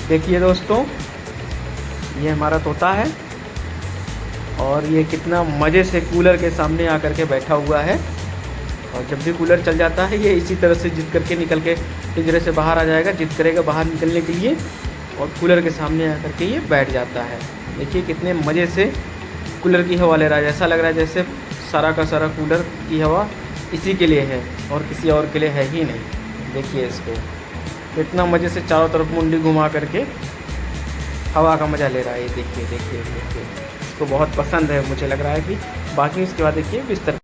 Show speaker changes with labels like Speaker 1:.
Speaker 1: देखिए दोस्तों, ये हमारा तोता है और ये कितना मज़े से कूलर के सामने आकर के बैठा हुआ है। और जब भी कूलर चल जाता है ये इसी तरह से जिद करके निकल के पिंजरे से बाहर आ जाएगा, जिद करेगा बाहर निकलने के लिए और कूलर के सामने आकर के ये बैठ जाता है। देखिए कितने मज़े से कूलर की हवा ले रहा है, ऐसा लग रहा है जैसे सारा का सारा कूलर की हवा इसी के लिए है और किसी और के लिए है ही नहीं। देखिए इसको कितना मज़े से चारों तरफ मुंडी घुमा करके हवा का मज़ा ले रहा है। ये देखिए देखिए देखिए, इसको बहुत पसंद है मुझे लग रहा है कि। बाकी उसके बाद देखिए बिस्तर